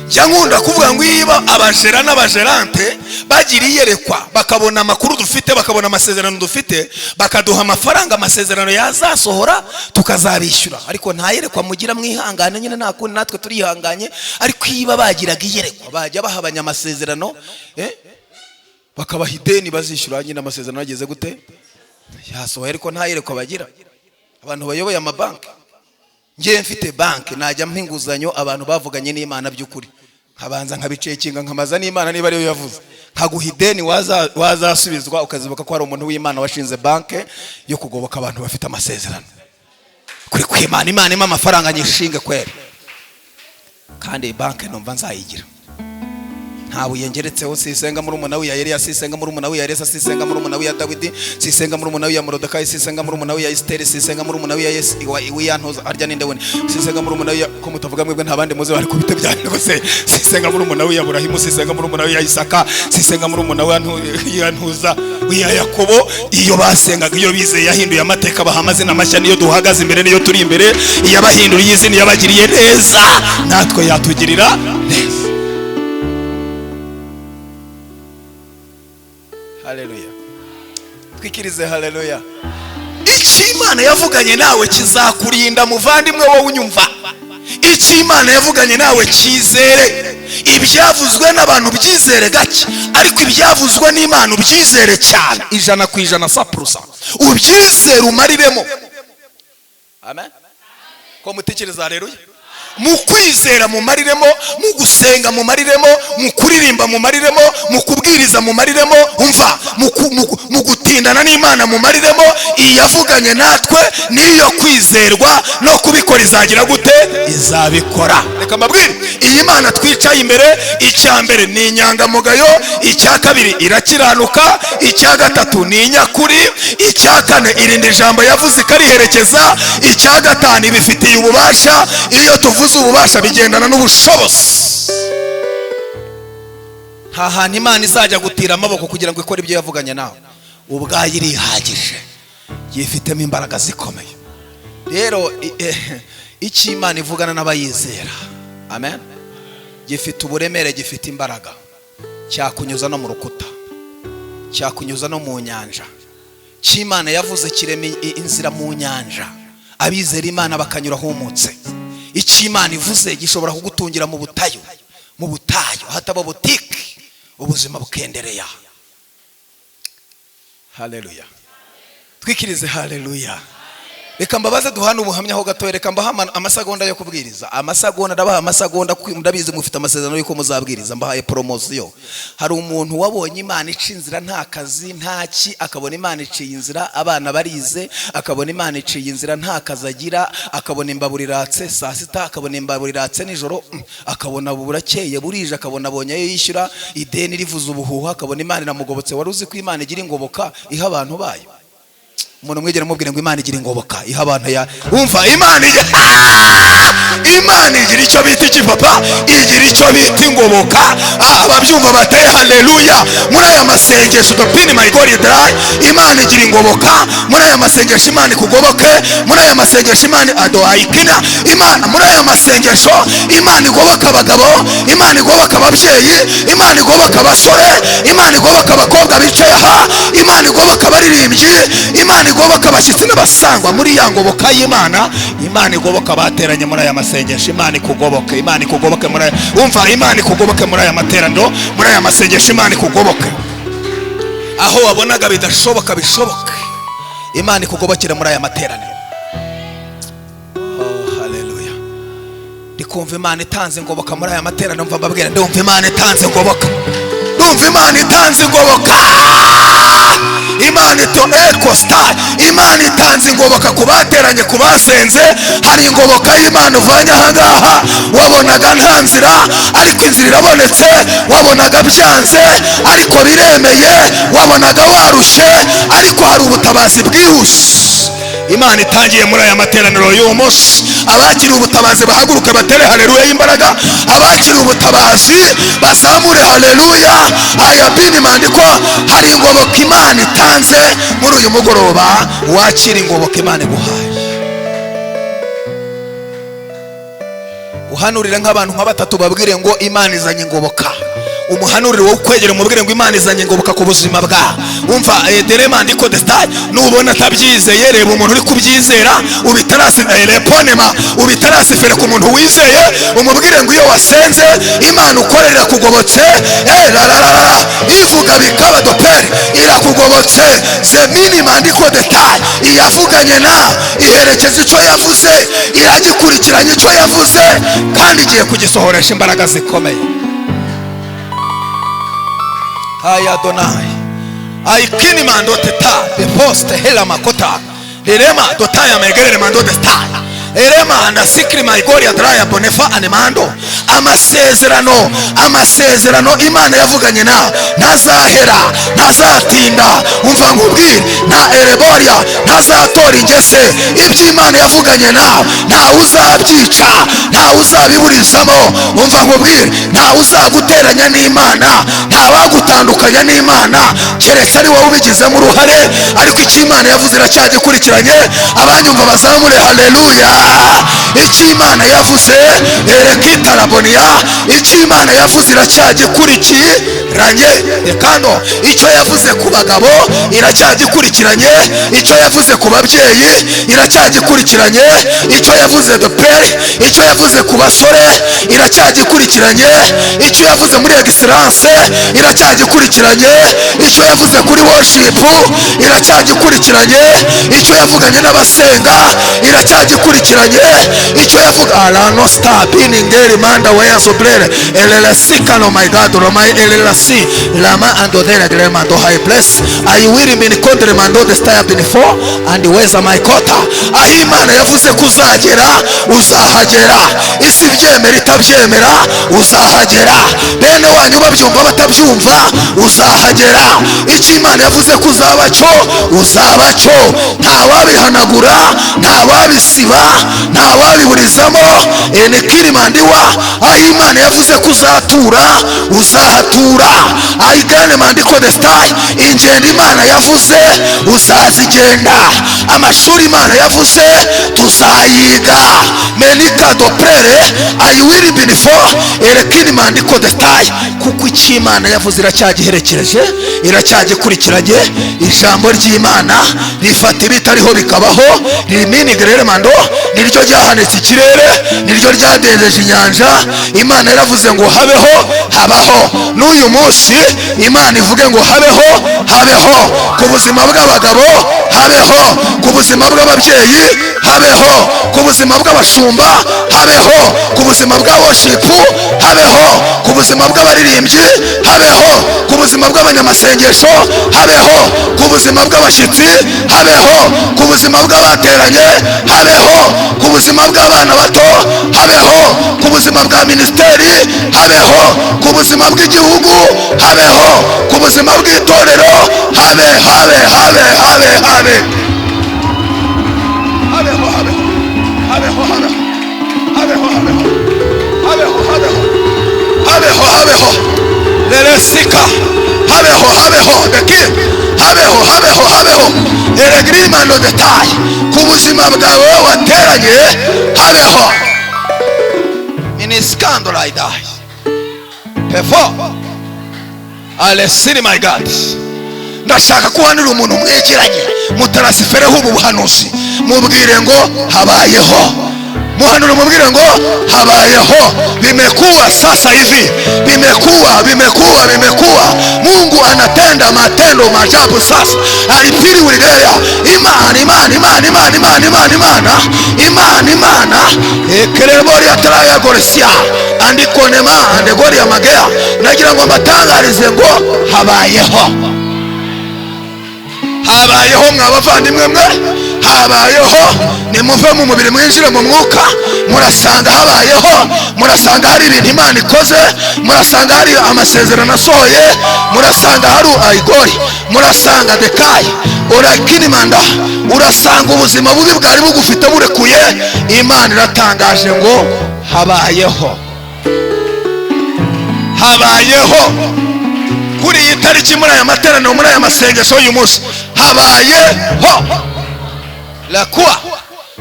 Jya nkunda kuvuga ngo iyo abajera n'abajerante bagiriye iyerekwa, bakabona amakuru dufite, bakabona amasezerano dufite, bakaduha amafaranga, amasezerano yazasohora tukazabishyura. Ariko nta yerekwa mugira, mwihangane nyine, nta kundi natwe turihanganye. Ariko iyo bagiraga iyerekwa bajya bahabanya amasezerano, bakabaha ideni bazishyura, nyine amasezerano yageze gute? Yasohoye. Ariko nta yerekwa bagira. Abantu bayoboye amabanki, ngiye mfite banki, najya mpinguzanyo abantu bavuganye n'Imana by'ukuri, nkabanza nkabicekinga, nkamaza n'Imana niba ariyo yavuze, nkaguha ideni wazasubizwa, ukazibuka ko hari umuntu w'Imana washinze banki yo kugoboka abantu bafite amasezerano. Kuri kw'Imana, Imana ima amafaranga nyishinge kwera, kandi banki numva nzayigira. Ntawe yengeretseho, sisenga muri umuna wiya Eliya, sisenga muri umuna wiya Elisa, sisenga muri umuna wiya Dawidi, sisenga muri umuna wiya Morodekayi, sisenga muri umuna wiya Esiteri, sisenga muri umuna wiya Wiyantoza, arya ninde we, sisenga muri umuna wiya, ko mutavuga mwebwe ntabandi muzi bari kubite byane rwose, sisenga muri umuna wiya Aburahimu, sisenga muri umuna wiya Isaka, sisenga muri umuna wiya Ntuza, wiya Yakobo. Iyo basengaga, iyo bizeye, yahinduye amateka, baha amazina mashya. Niyo duhagaze imbere, niyo turi imbere, iyo abahinduriye izina, yabagiriye neza, natwe yatugirira neza. Haleluya. Twikirize haleluya. icyo Imana yavuganye nawe kizakurinda muvandimwe wowe unyumva. icyo Imana yavuganye nawe cyizere. ibyavuzwe n'abantu byizere gake, ariko ibyavuzwe n'Imana ubyizere cyane 100% saprusa, ubyizere umariremo. Amen. Ko mutekereza haleluya? mu kwizera mu mariremo, mu gusenga mu mariremo, mu kuririmba mu mariremo, mu kubwiriza mu mariremo, umva mu gutindana n'Imana mu mariremo. iyavuganye natwe niyo kwizerwa no kubikora izagira gute? izabikora. reka mbabwire, iyi Mana twicaye imbere, icya mbere ni inyangamugayo, icya kabiri irakiranuka, icya gatatu ni inyakuri, icya kane irinda ijambo yavuze ikariherekeza, icya gatanu ibifitiye ububasha. iyo tuvuze ububasha bigendana n'ubushobozi. nta hantu Imana izajya gutira amaboko kugira ngo ikore ibyo yavuganye nawe. ubwayo irihagije, yifitemo imbaraga zikomeye. rero icyo Imana ivugana n'abayizera, amen, gifite uburemere, gifite imbaraga. cyakunyuza no mu rukuta, cyakunyuza no mu nyanja. icyo Imana yavuze kirema inzira mu nyanja, abizera Imana bakanyura humutse. icyo Imana ivuze gishobora kugutungira mu butayu, hataba butike, ubuzima bukendereya. haleluya. twikirize haleluya. reka mbabaze duhana ubuhamya ho gato. reka mbaha amasegonda yo kubwiriza. amasegonda ndabaha amasegonda, ndabizi mufite amasezerano yuko muzabwiriza. mbahaye promotion. hari umuntu wabonye Imana ica inzira nta kazi ntaki, akabona Imana iciye inzira abana barize, akabona Imana iciye inzira nta kazi agira, akabona imbaburiratse saa sita, akabona imbaburiratse nijoro, akabona burakeye burije, akabona abonye ayo yishyura, ideni rivuza ubuhuha, akabona Imana iramugobotse. wari uzi ko Imana igira ingoboka iha abantu bayo? umuntu mwegera mubwire ngo Imana igira ingoboka iha abantu ya umva. Imana igira icyo bita ikipapa, igira icyo bita ingoboka. ababyumva bateye haleluya. muri aya masengesho topini my God dry, Imana igira ingoboka. muri aya masengesho Imana ikugoboke. muri aya masengesho Imana adoaikina. Imana muri aya masengesho Imana igoboka abagabo, Imana igoboka ababyeyi, Imana igoboka abasore, Imana igoboka abakobwa bicaye aha, Imana igoboka abaririmbyi, Imana igoboka abashyitsi n'abasangwa. muri ya ngoboka y'Imana, Imana igoboka abateranye muri aya masengesho. Imana ikugoboke, Imana ikugoboke muri umva, Imana ikugoboke muri aya materaniro, muri aya masengesho. Imana ikugoboke aho wabonaga bidashoboka bishoboke. Imana ikugobokera muri aya materaniro. Oh haleluya. ndikumva Imana itanze ngoboka muri aya materaniro. mva mbabwira, ndumva Imana itanze ngoboka, ndumva Imana itanze ngoboka. Imana ito ekostar, Imana itanze ingoboka ku bateranye, ku basenze. hari ingoboka y'Imana uvanye ahangaha, wabonaga nta nzira ariko inzira irabonetse, wabonaga byanze ariko biremeye, wabonaga warushye ariko hari ubutabazi bwihuse. Imana itangiye muri aya materaniro y'uwo munsi. abakiriye ubutabazi bahaguruke batere haleluya y'imbaraga. abakiriye ubutabazi bazamure haleluya. aya bini mandiko, hari ingoboka Imana itanze muri uyu mugoroba. wakira ingoboka Imana iguhaye. uhanurire nk'abantu nka batatu, babwire ngo Imana izanye ingoboka. umuhanurire wo kwegera umubwire ngo Imana izanye ingoboka ku buzima bwa. umva deremandiko destade, nubona atabyizeye reba umuntu uri kubyizera, ubitarasi reponema, ubitarasifere ku muntu wizeye, umubwire ngo iyo wasenze Imana ukorera kugobotse. ivuga bikaba dopere irakugobotse. zemini mandiko destade, iyavuganye nawe iherekeza icyo yavuze, iragikurikiranye icyo yavuze, kandi igiye kugisohoresha imbaraga zikomeye. Aya Adonai aikini mandote ta de poste hela makota derema dotaya megerere mandote ta erema anasikri maigoria draya bonefa anemando. amasezerano Imana yavuganye nawe ntazahera, ntazatinda. umva nkubwire, nta ereboria, ntazatora ingese. ibyo Imana yavuganye nawe ntawe uzabyica, nta ntawe uzabiburizamo. umva nkubwire, ntawe uzaguteranya n'Imana, ntawagutandukanya n'Imana keretse ari wowe ubigizemo uruhare. ariko icyo Imana yavuze iracyagikurikiranye. abanyumva bazamure haleluya. icyo Imana yavuze erekitaraboniya, icyo Imana yavuze iracyagikurikiranye. kando icyo yavuze ku bagabo iracyagikurikiranye, icyo yavuze ku babyeyi iracyagikurikiranye, icyo yavuze the play, icyo yavuze ku basore iracyagikurikiranye, icyo yavuze muri excellence iracyagikurikiranye, icyo yavuze kuri worship iracyagikurikiranye, icyo yavuganye n'abasenga iracyagikurikiranye, icyo yavuga alano star biningeri manda waya sobrere elelesika no my god roma elelasi lama ando dele gremando high place I will mean kondre mando the star before and weza my kota. aho Imana yavuze kuzagera uzahagera, isi byemera itabyemera uzahagera, bene wanyu babyumva batabyumva uzahagera. icyo Imana yavuze kuzabaco uzabaco, ntawabihanagura, ntawabisiba, ntawabiburizamo. enikirimandiwa, aho Imana yavuze kuzatura uzahatura. ayigane mandiko the star, ingendo Imana yavuze uzazigenda, amashuri Imana yavuze tuzayiga. menika doprere I will be before erekini mandiko the star, kuko icyo Imana yavuze iracyagiherekeje, iracyagikurikiranye. ijambo ry'Imana rifata ibitariho bikabaho, riminigerere mando niryo ryahanitse ikirere, niryo ryadendeje inyanja. Imana yaravuze ngo habeho habaho. n'uyu munsi Imana ivuge ngo habeho habeho, ku buzima bw'abagabo habeho, ku buzima bw'ababyeyi habeho, ku buzima bw'abashumba habeho, ku buzima bwa worship habeho, ku buzima bw'abaririmbyi habeho, ku buzima bw'abanyamasengesho habeho, ku buzima bw'abashyitsi habeho, ku buzima bw'abateranye habeho, ku buzima bw'abana bato habeho, ku buzima bwa ministeri habeho, ku buzima bw'igihugu habeho, ku buzima bw'itorero habe habe habe habe habe habeho habeho habeho habeho habeho habeho habeho habeho habeho leresika habeho habeho deki habeho habeho habeho eregrimando detail, ku buzima bwawe wateranye habeho. miniskando like that before alesini my god. ndashaka kuhanira umuntu mwegeranye mutarasifereho ubu buhanuzi, mubwire ngo habayeho. muhanura mubwire ngo habayeho, bimekuwa sasa hivi, bimekuwa bimekuwa bimekuwa. Mungu anatenda matendo maajabu sasa. alipili uligeya imani imani imani imani imani imani imana imani imana ekerebori ataraya goresia andikonema andegori ya magea. nagira ngo mbatangarize ngo habayeho habayeho. mwabavandimwe mwe habayeho, nimuve mu mubiri mwinjire mu mwuka. murasanga habayeho, murasanga hari ibintu Imana ikoze, murasanga hari amasezerano asohoye, murasanga hari ayigori, murasanga dekayi urakinimanda, urasanga ubuzima bubi bwari bugufite burekuye. Imana iratangaje ngo habayeho habayeho. kuri iyi tariki muri aya materaniro, muri aya masengesho y'uyu munsi habayeho la quoi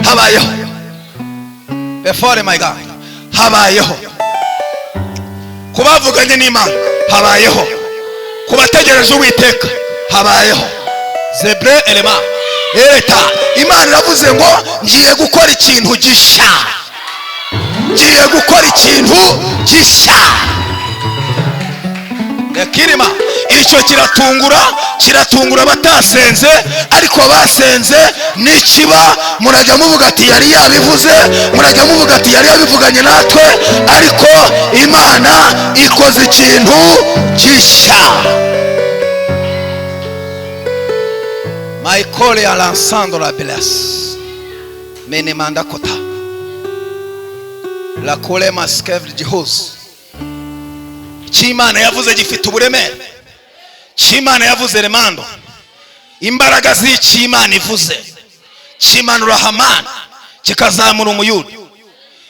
habayeho before my god habayeho. kubavuganye n'Imana habayeho, kubategereje Uwiteka habayeho. zebre elema eta Imana iravuze ngo ngiye gukora ikintu gisha, ngiye gukora ikintu gisha. yakirima icyo kiratungura batasenze, ariko basenze nikiba murajya muvuga ati yari yabivuze, murajya muvuga ati yari yabivuganye natwe, ariko Imana ikoze ikintu gisha. Michael ya lansando la bless mene manda kota la kole maskevre jihos. Chimana yavuze gifite uburemere, Chimana yavuze remando, imbaraga z'Imana ivuze kimanura Hamani kikazamura umuyuda.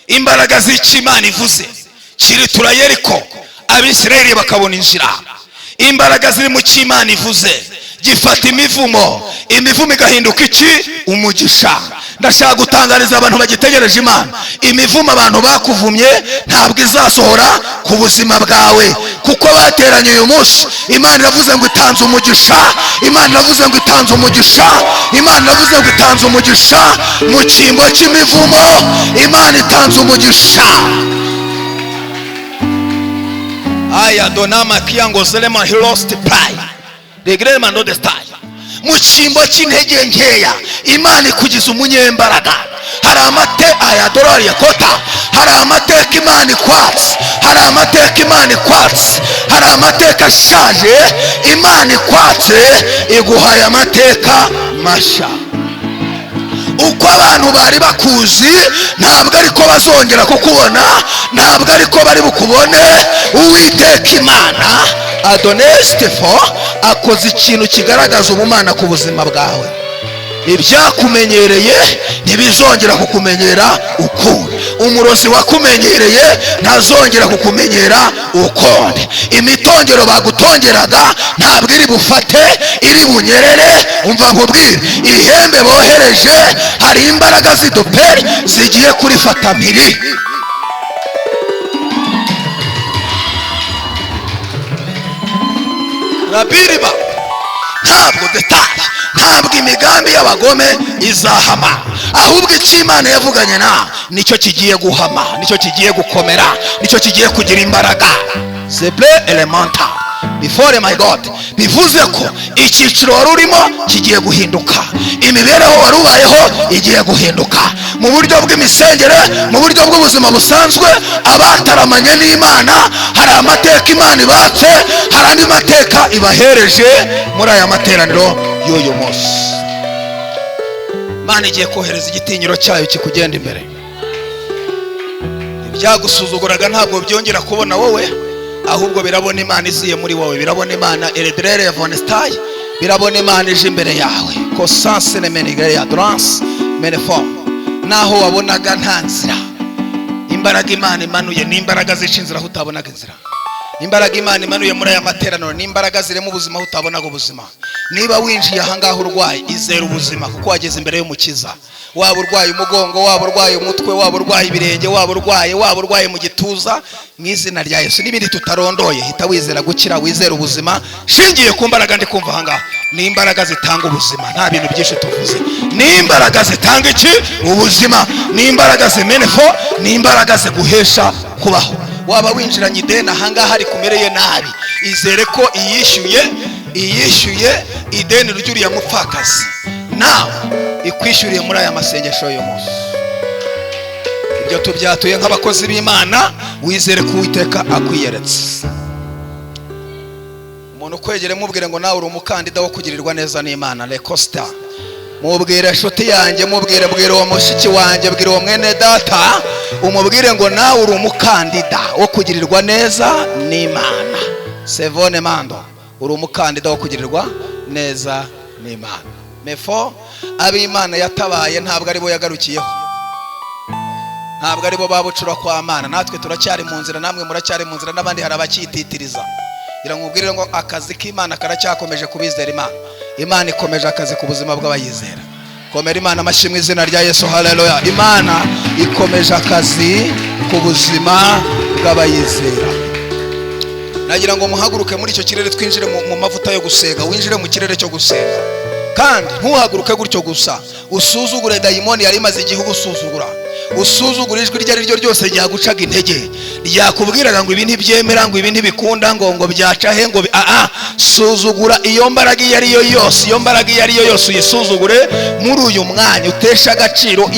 imbaraga z'icyo Imana ivuze kiritura Yeriko, Abisirayeli bakabona inzira. Imbaraga ziri mu cyo Imana ivuze gifata imivumo igahinduka iki? Umugisha. Ndashaka gutangariza abantu bagitegereje Imana, imivumo abantu bakuvumye ntabwo izasohora ku buzima bwawe, kuko bateranye uyu munsi. Imana iravuze ngo itanze umugisha, Imana iravuze ngo itanze umugisha, Imana iravuze ngo itanze umugisha mu cyimbo cy'imivumo. Imana itanze umugisha. Aya donama kiyango zelema he lost pride the great man of the star. Mu cyimbo cy'intege nkeya Imana ikugize umunyembaraga. Hari aya dorari ya kota, hari amateka Imana ikwatse, hari amateka Imana ikwatse, hari amateka ashaje Imana ikwatse, iguhaye amateka masha. Uko abantu bari bakuzi ntabwo ariko bazongera kukubona, ntabwo ariko bari bukubone. Uwiteka Imana Adonestefo akoze ikintu kigaragaza ubumana ku buzima bwawe. Ibyakumenyereye ntibizongera kukumenyera ukundi. Umurozi wakumenyereye ntazongera kukumenyera ukundi. Imitongero bagutongeraga ntabwo iri bufate, iri bunyerere. Umva nkubwire, ihembe bohereje hari imbaraga z'idoperi zigiye kurifata mpiri. Rabiriba ntabwo detaye, ntabwo imigambi y'abagome izahama, ahubwo icyo Imana yavuganye na nicyo kigiye guhama, nicyo kigiye gukomera, nicyo kigiye kugira imbaraga. Zeble elementa before my God. Bivuze ko icyiciro wari urimo kigiye guhinduka, imibereho wari ubayeho igiye guhinduka, mu buryo bw'imisengere, mu buryo bw'ubuzima busanzwe. Abataramanye n'Imana hari amateka Imana ibatse, hari andi mateka ibahereje muri aya materaniro y'uyu munsi. Imana igiye kohereza igitinyiro cyayo kikugenda imbere. Ibyagusuzuguraga ntabwo byongera kubona wowe, ahubwo birabona Imana iziye muri wowe, birabona Imana eredrere vonestay, birabona Imana ije imbere yawe. Ko sanse ne menigere ya drance menefo, naho wabonaga nta nzira, imbaraga Imana imanuye ni imbaraga zishinzira aho utabonaga inzira. Imbaraga Imana imanuye muri aya materaniro ni imbaraga zire mu buzima utabonaga ubuzima. Niba winjiye aha ngaho urwaye, izera ubuzima kuko wageze imbere y'Umukiza. Waba urwaye umugongo, waba urwaye umutwe, waba urwaye ibirenge, waba urwaye mu gituza, mu izina rya Yesu n'ibindi tutarondoye, hita wizera gukira, wizera ubuzima shingiye ku mbaraga ndi kumva aha ngaho. Ni imbaraga zitanga ubuzima, nta bintu byinshi tuvuze. Ni imbaraga zitanga iki? Ubuzima. Ni imbaraga zimenefo, ni imbaraga ziguhesha kubaho. Waba winjiranye ideni aha ngaha ari kumereye nabi, izere ko iyishyuye ideni ry'uriya mupfakazi, nawe ikwishyuriye muri aya masengesho yo munsi. Ibyo tubyatuye nk'abakozi b'Imana, wizere ko Uwiteka akwiyeretse. Umuntu kwegere mubwire ngo nawe uri umukandida wo kugirirwa neza n'Imana. Lecosta mubwire inshuti yanjye, mubwire uwo mushiki wanjye, bwire uwo mwene data, umubwire ngo nawe uri umukandida wo kugirirwa neza n'Imana. Sevone mando, uri umukandida wo kugirirwa neza n'Imana. Mefo ab'Imana yatabaye ntabwo ari bo yagarukiyeho, ntabwo ari bo babucura kwa Mana. Natwe turacyari mu nzira, namwe muracyari mu nzira, n'abandi hari abacyititiriza. Nkubwire ngo akazi k'Imana karacyakomeje kubizera Imana. Imana ikomeje akazi ku buzima bw'abayizera. Komera Imana amashyi mu izina rya Yesu. Haleluya. Imana ikomeje akazi ku buzima bw'abayizera. Nagira ngo muhaguruke muri icyo kirere, twinjire mu mavuta yo gusenga, winjire mu kirere cyo gusenga. Kandi ntuhaguruke gutyo gusa, usuzugure dayimoni yari imaze igihugu usuzugura. Usuzugura ijwi iryo ari ryo ryose ryagucaga intege, ryakubwiraga ngo ibi ntibyemera, ngo ibi ntibikunda, ngo byacahe, ngo suzugura iyo mbaraga iyo ari yo yose, iyo mbaraga iyo ari yo yose uyisuzugure muri uyu mwanya, utesha agaciro